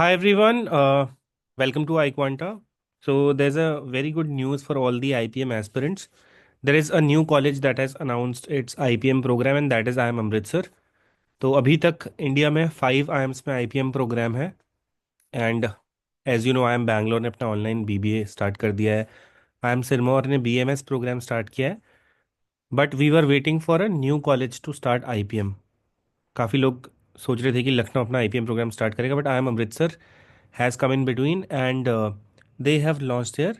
Hi everyone, welcome to iQuanta. So there's a very good news for all the IPM aspirants. There is a new college that has announced its IPM program and that is IIM Amritsar. तो अभी तक India में 5 IIMs में IPM program है and as you know IIM Bangalore ने अपना online BBA start कर दिया है। IIM सिरमौर ने BMS प्रोग्राम स्टार्ट किया है। But we were waiting for a new college to start IPM। काफ़ी लोग सोच रहे थे कि लखनऊ अपना IPM प्रोग्राम स्टार्ट करेगा but IIM Amritsar has come in between and they have launched their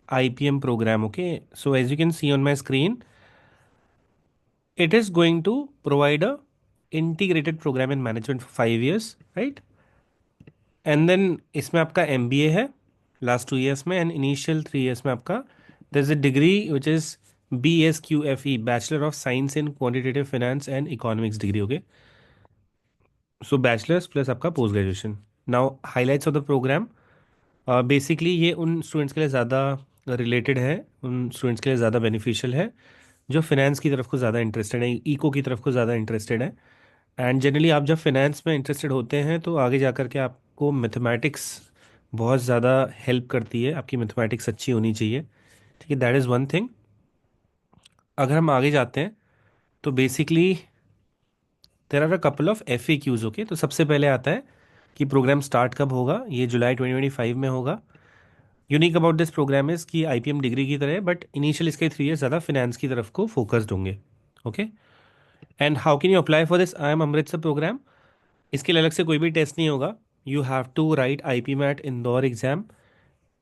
IPM program. Okay, so as you can see on my screen, it is going to provide a integrated program in management for 5 years, right? And then इसमें आपका MBA है last 2 years में and initial 3 years में आपका there is a degree which is BSQFE Bachelor of Science in Quantitative Finance and Economics degree. Okay, so bachelor's plus आपका post graduation. Now highlights of the program. Basically ये उन students के लिए ज़्यादा related है, उन स्टूडेंट्स के लिए ज़्यादा बेनिफिशियल है जो फिनेंस की तरफ को ज़्यादा इंटरेस्टेड है, इको की तरफ को ज़्यादा इंटरेस्टेड है। एंड जनरली आप जब फिनेंस में इंटरेस्टेड होते हैं तो आगे जा कर के आपको मैथमेटिक्स बहुत ज़्यादा हेल्प करती है, आपकी मैथमेटिक्स अच्छी होनी चाहिए। ठीक है, दैट इज़ वन थिंग। अगर हम आगे जाते हैं तो basically there are a couple of FAQs। Okay, तो सबसे पहले आता है कि प्रोग्राम स्टार्ट कब होगा। ये जुलाई 2025 में होगा। Unique about this program is कि IPM डिग्री की तरह है बट इनिशियल इसके 3 years ज़्यादा फिनेंस की तरफ को फोकस्ड होंगे। Okay, and how can you apply for this IIM Amritsar program? इसके लिए अलग से कोई भी टेस्ट नहीं होगा। You have to write IP MAT Indore exam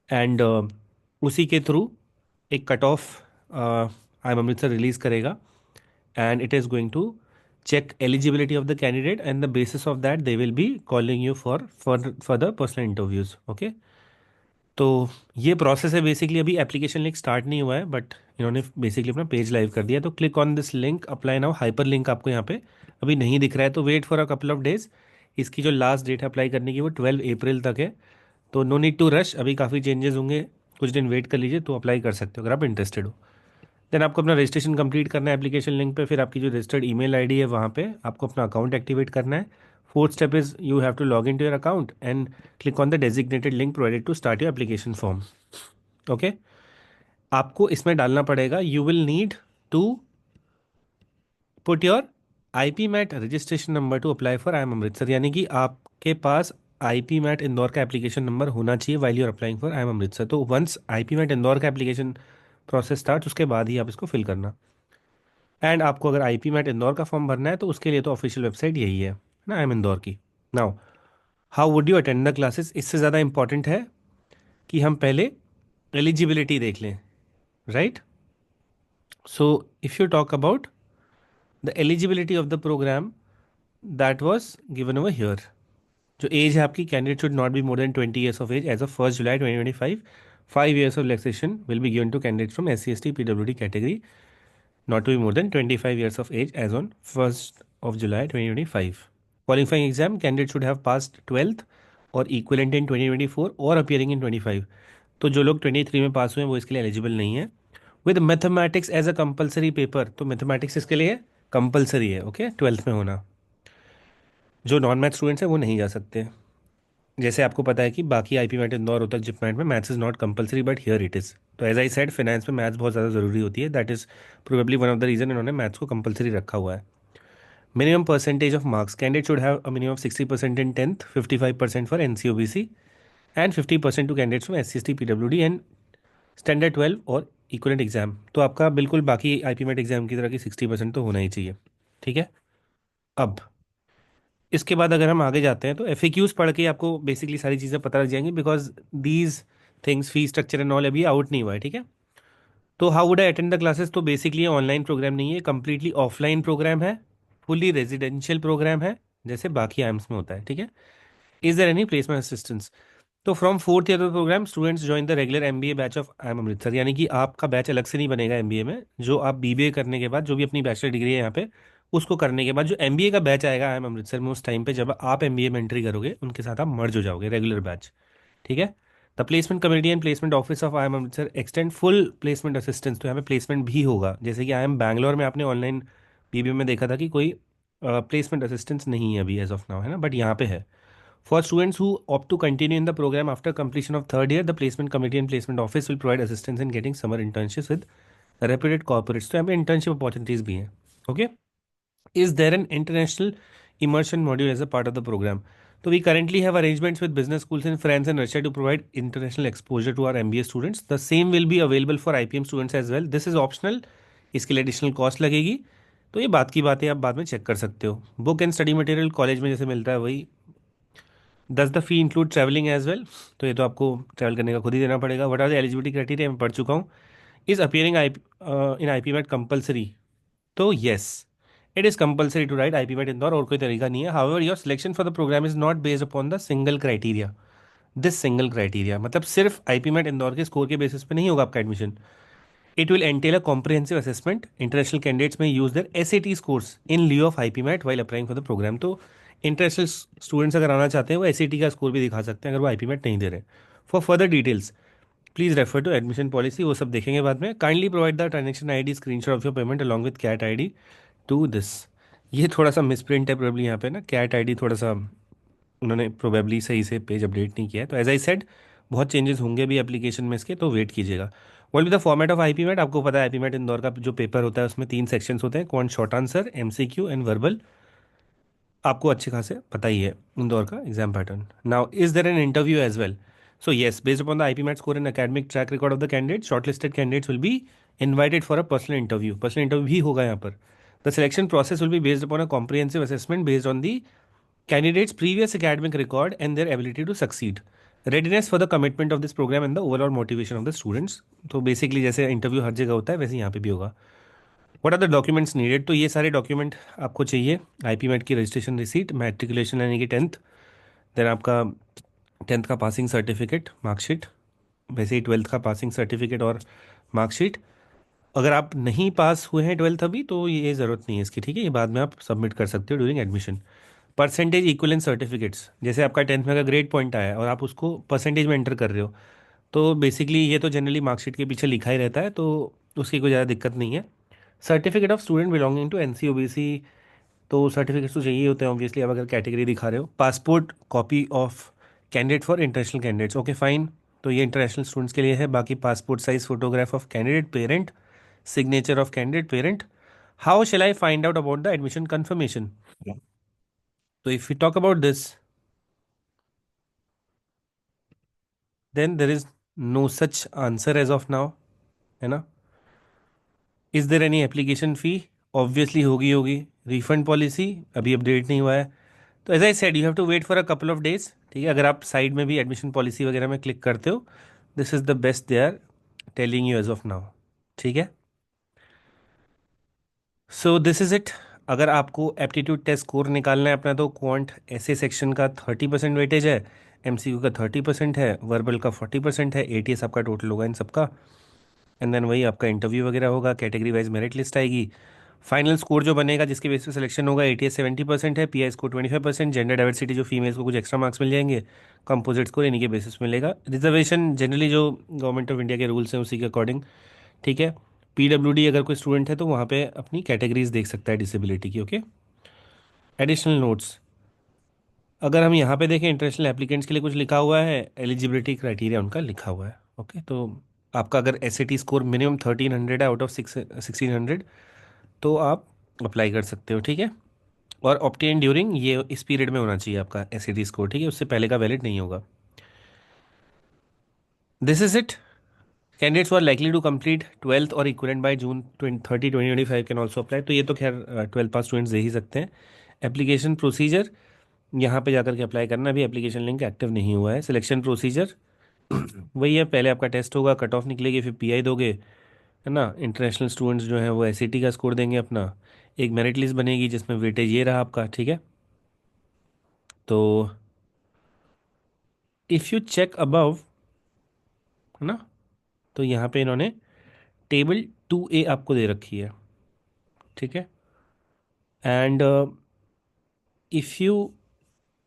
and उसी के थ्रू एक cut off IIM Amritsar release करेगा and it is going to check eligibility of the candidate and the basis of that they will be calling you for the personal interviews. Okay, तो ये process है basically. अभी application link start नहीं हुआ है but इन्होंने basically अपना page live कर दिया। तो click on this link, apply now. Hyperlink आपको यहाँ पे अभी नहीं दिख रहा है तो wait for a couple of days. इसकी जो लास्ट डेट है अप्लाई करने की वो 12 अप्रैल तक है। तो नो नीड टू रश, अभी काफ़ी चेंजेस होंगे, कुछ दिन वेट कर लीजिए तो अप्लाई कर सकते हो अगर आप इंटरेस्टेड हो। देन आपको अपना रजिस्ट्रेशन कंप्लीट करना है एप्लीकेशन लिंक पे। फिर आपकी जो रजिस्टर्ड ईमेल आईडी है वहाँ पे आपको अपना अकाउंट एक्टिवेट करना है। Fourth step is you have to log in to your account and click on the designated link provided to start your application form. Okay, आपको इसमें डालना पड़ेगा, you will need to put your IP MAT registration number to apply for IIM Amritsar. यानी कि आपके पास IP MAT Indore का application number होना चाहिए while you are applying for IIM Amritsar. तो वंस IP मैट इंदौर का एप्लीकेशन प्रोसेस स्टार्ट उसके बाद ही आप इसको फिल करना। एंड आपको अगर IP मैट इंदौर का फॉर्म भरना है तो उसके लिए तो ऑफिशियल वेबसाइट यही है ना, IIM इंदौर की। Now how would you attend the classes? इससे ज़्यादा इंपॉर्टेंट है कि हम पहले एलिजिबिलिटी देख लें, right? So if you talk about the eligibility of the program that was given over here. जो एज है आपकी, candidate should not be more than 20 years of age age of 1 July 2025। 5 years of relaxation will be given to candidate from SC ST PWD category not to be more than 25 years of age as on 1st of July 2025. Qualifying exam, candidate should have passed 12th or equivalent in 2024 or appearing in 25। तो जो लोग 23 में पास हुए हैं वो इसके लिए eligible नहीं है। With mathematics as a compulsory paper, तो मैथमेटिक्स इसके लिए कंपलसरी है। ओके, 12th में होना। जो नॉन मैथ स्टूडेंट्स हैं वो नहीं जा सकते। जैसे आपको पता है कि बाकी IP मैट इंदौर होता है जिप मैट में maths is not compulsory but here it is. तो एज आई सेड फाइनेंस में मैथ्स बहुत ज़्यादा ज़रूरी होती है। That is probably one of the reason इन्होंने मैथ्स को कंपलसरी रखा हुआ है। Minimum percentage of marks, candidate should have a minimum of 60% in 10th, 55% for NC OBC and 50% to candidates from SC ST PWD and standard 12 और equivalent exam. तो आपका बिल्कुल बाकी IP मैट एग्जाम की तरह की 60% तो होना ही चाहिए। ठीक है, अब इसके बाद अगर हम आगे जाते हैं तो FAQs पढ़ के आपको बेसिकली सारी चीज़ें पता लग जाएंगी because these things, fee structure and all अभी आउट नहीं हुआ है। ठीक है, तो how would I attend the classes? तो बेसिकली ऑनलाइन प्रोग्राम नहीं है, कंप्लीटली ऑफलाइन प्रोग्राम है, फुली रेजिडेंशियल प्रोग्राम है जैसे बाकी आइम्स में होता है। ठीक है, is there any placement assistance? तो from 4th year of program students join the regular MBA batch of IIM Amritsar. यानी कि आपका बैच अलग से नहीं बनेगा MBA में। जो आप BBA करने के बाद, जो भी अपनी बैचलर डिग्री है यहाँ पे, उसको करने के बाद जो MBA का बैच आएगा IIM अमृतसर में, उस टाइम पे जब आप MBA में एंट्री करोगे उनके साथ आप मर्ज हो जाओगे, रेगुलर बैच। ठीक है, the placement committee and placement office of IIM Amritsar extend full placement assistance. तो यहाँ पे प्लेसमेंट भी होगा। जैसे कि IIM बैंगलोर में आपने ऑनलाइन BBA में देखा था कि कोई प्लेसमेंट असिस्टेंस नहीं है अभी एज ऑफ नाउ, है ना, बट यहाँ पे है। For students who opt to continue in the program after completion of third year, the placement committee and placement office will provide assistance in getting summer internships with reputed corporates. तो यहाँ पे internship opportunities भी हैं. Okay. Is there an international immersion module as a part of the program? So we currently have arrangements with business schools in France and Russia to provide international exposure to our MBA students. The same will be available for IPM students as well. This is optional. इसके लिए additional cost लगेगी. तो ये बात की बातें आप बाद में चेक कर सकते हो. Book and study material college में जैसे मिलता है वही. Does the fee include travelling as well? तो ये तो आपको ट्रैवल करने का खुद ही देना पड़ेगा. What are the eligibility criteria मैं पढ़ चुका हूँ. Is appearing I in I P MAT compulsory? तो yes, it is compulsory to write IP MAT Indore, और कोई तरीका नहीं है. However your selection for the program is not based upon the single criteria. This single criteria मतलब सिर्फ IP MAT Indore के score के बेसिस पे नहीं होगा आपका admission. It will entail a comprehensive assessment. International candidates में use their SAT scores in लिeu of IP MAT while applying for the program. तो इंटरनेशनल स्टूडेंट्स अगर आना चाहते हैं वो एसएटी का स्कोर भी दिखा सकते हैं अगर वो आईपी मेट नहीं दे रहे. For further details please refer to admission policy. वो सब देखेंगे बाद में. Kindly provide the transaction ID screenshot of your payment along with CAT ID to this. ये थोड़ा सा मिसप्रिंट है प्रोबेबली यहाँ पे ना. कैट आईडी थोड़ा सा उन्होंने प्रोबेबली सही से पेज अपडेट नहीं किया है. तो एज आई सेड बहुत चेंजेस होंगे भी एप्लीकेशन में इसके, तो वेट कीजिएगा. What be the format of IP MAT? आपको पता है आईपी मैट इंदौर का जो पेपर होता है उसमें 3 सेक्शंस होते हैं. Quant short answer, MCQ and verbal. आपको अच्छे खासे पता ही है इंदौर का exam pattern. Now is there an interview as well? So yes, based upon the IP MAT score and academic track record of the candidate, shortlisted candidates will be invited for a personal interview. Personal interview भी होगा यहाँ पर. The selection process will be based upon a comprehensive assessment based on the candidates' previous academic record and their ability to succeed. Readiness for the commitment of this program and the overall motivation of the students. तो basically जैसे interview हर जगह होता है वैसे यहाँ पे भी होगा. What are the documents needed? तो ये सारे डॉक्यूमेंट आपको चाहिए. आईपी मेट की रजिस्ट्रेशन रिसीट, मैट्रिकुलेशन यानी कि 10th, देन आपका 10th का पासिंग सर्टिफिकेट, मार्कशीट. वैसे ही 12th का पासिंग सर्टिफिकेट और मार्कशीट. अगर आप नहीं पास हुए हैं 12th अभी तो ये ज़रूरत नहीं है इसकी, ठीक है. ये बाद में आप सबमिट कर सकते हो during admission. Percentage equivalence certificates, जैसे आपका 10th में का ग्रेड पॉइंट आया है और आप उसको परसेंटेज में एंटर कर रहे हो, तो बेसिकली ये तो जनरली मार्कशीट के पीछे लिखा ही रहता है, तो उसकी कोई ज़्यादा दिक्कत नहीं है. Certificate of student belonging to NC OBC, तो सर्टिफिकेट्स तो चाहिए होते हैं ऑब्वियसली आप अगर कैटेगरी दिखा रहे हो. Passport copy of candidate for international candidates, okay fine. तो ये इंटरनेशनल स्टूडेंट्स के लिए है. बाकी passport size photograph of candidate parent, signature of candidate parent. How shall I find out about the admission confirmation? तो if you talk about this, then there is no such answer as of now, है ना. Is there any application fee? Obviously होगी होगी. Refund policy अभी update नहीं हुआ है. तो as I said you have to wait for a couple of days, ठीक है. अगर आप साइड में भी एडमिशन पॉलिसी वगैरह में क्लिक करते हो, this is the best they are telling you as of now, ठीक है. So this is it. अगर आपको एप्टीट्यूड टेस्ट स्कोर निकालना है अपना, तो क्वांट ऐसे सेक्शन का 30% वेटेज है, एमसीक्यू का 30% है, वर्बल का 40% है, एटीएस आपका टोटल होगा इन सबका. एंड देन वही आपका इंटरव्यू वगैरह होगा, कैटेगरी वाइज मेरिट लिस्ट आएगी. फाइनल स्कोर जो बनेगा जिसके बेस पे सिलेक्शन होगा, एटीएस 70% है, पीआई स्कोर 25%, जेंडर डाइवर्सिटी जो फीमेल्स को कुछ एक्स्ट्रा मार्क्स मिल जाएंगे, कंपोजिट स्कोर इन्हीं के बेसिस मिलेगा. रिजर्वेशन जनरली जो गवर्नमेंट ऑफ इंडिया के रूल्स हैं उसी के अकॉर्डिंग, ठीक है. पीडब्ल्यूडी अगर कोई स्टूडेंट है तो वहाँ पे अपनी कैटेगरीज देख सकता है डिसेबिलिटी की, ओके. एडिशनल नोट्स, अगर हम यहाँ पे देखें इंटरनेशनल एप्लीकेंट्स के लिए कुछ लिखा हुआ है, एलिजिबिलिटी क्राइटेरिया उनका लिखा हुआ है, ओके. तो आपका अगर एस स्कोर मिनिमम 1300 है आउट ऑफ 1600, तो आप अप्लाई कर सकते हो, ठीक है. और ऑप्टेन ड्यूरिंग, ये इस पीरियड में होना चाहिए आपका एस स्कोर, ठीक है. उससे पहले का वैलिड नहीं होगा. This is it. Candidates are likely to complete 12th और equivalent by June 2025 can also apply. तो ये तो खैर 12th पास स्टूडेंट्स दे ही सकते हैं. एप्लीकेशन प्रोसीजर, यहाँ पे जाकर के अप्लाई करना. अभी एप्लीकेशन लिंक एक्टिव नहीं हुआ है. सिलेक्शन प्रोसीजर वही है, पहले आपका टेस्ट होगा, कट ऑफ निकलेगी, फिर पीआई दोगे, है ना. इंटरनेशनल स्टूडेंट्स जो हैं वो एसएटी का स्कोर देंगे अपना. एक मेरिट लिस्ट बनेगी जिसमें वेटेज ये रहा आपका, ठीक है. तो इफ़ यू चेक अबव, है ना, तो यहाँ पे इन्होंने टेबल 2A आपको दे रखी है, ठीक है. And if you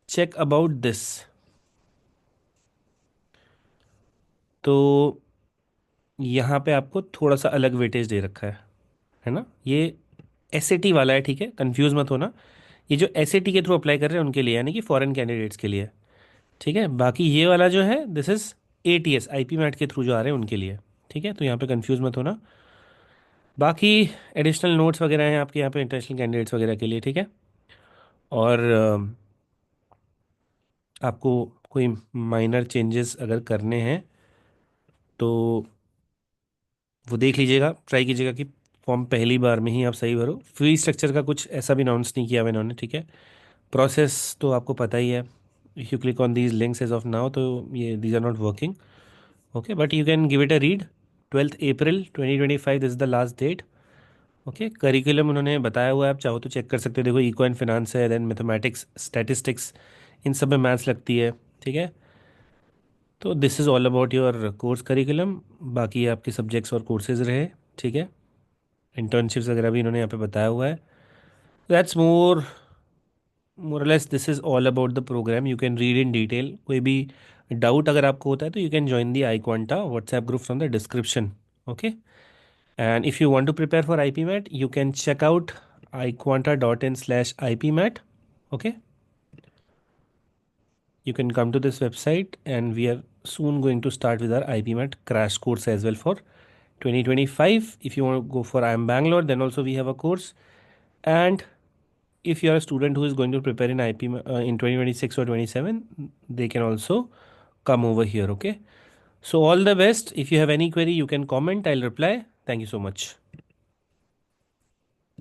check about this, तो यहाँ पे आपको थोड़ा सा अलग वेटेज दे रखा है ना. ये एसएटी वाला है, ठीक है, कंफ्यूज मत होना. ये जो एसएटी के थ्रू अप्लाई कर रहे हैं उनके लिए, यानी कि फॉरेन कैंडिडेट्स के लिए. ठीक है, बाकी ये वाला जो है this is ATS IP MAT के थ्रू जो आ रहे हैं उनके लिए। ठीक है, तो यहाँ पे कंफ्यूज मत होना। बाकी एडिशनल नोट्स वगैरह हैं आपके यहाँ पे इंटरनेशनल कैंडिडेट्स वगैरह के लिए। ठीक है, और आपको कोई माइनर चेंजेस अगर करने हैं तो वो देख लीजिएगा, ट्राई कीजिएगा कि फॉर्म पहली बार में ही आप सही भरो। फी स्ट्रक्चर का कुछ ऐसा भी अनाउंस नहीं किया हुआ इन्होंने। ठीक है, प्रोसेस तो आपको पता ही है। If you click on these links as of now तो ये these are not working. Okay, but you can give it a read. 12 April 2025 this is the last date. Okay, curriculum उन्होंने बताया हुआ है, आप चाहो तो चेक कर सकते हो। देखो, इको एंड फिनांस है, देन मैथमेटिक्स, स्टैटिस्टिक्स, इन सब में मैथ्स लगती है। ठीक है, तो this is all about your course curriculum. बाकी ये आपके सब्जेक्ट्स और कोर्सेज रहे। ठीक है, इंटर्नशिप्स वगैरह भी इन्होंने यहाँ पे बताया हुआ है। That's more less this is all about the program. You can read in detail. कोई भी डाउट अगर आपको होता है तो you can join the iQuanta WhatsApp group from the description. Okay, and if you want to prepare for IPMAT, you can check out iquanta.in/IPMAT. Okay, you can come to this website, and we are soon going to start with our IPMAT crash course as well for 2025. If you want to go for IIM Bangalore, then also we have a course. And if you are a student who is going to prepare in in 2026 or 27, they can also come over here. Okay, so all the best. If you have any query, you can comment. I'll reply. Thank you so much.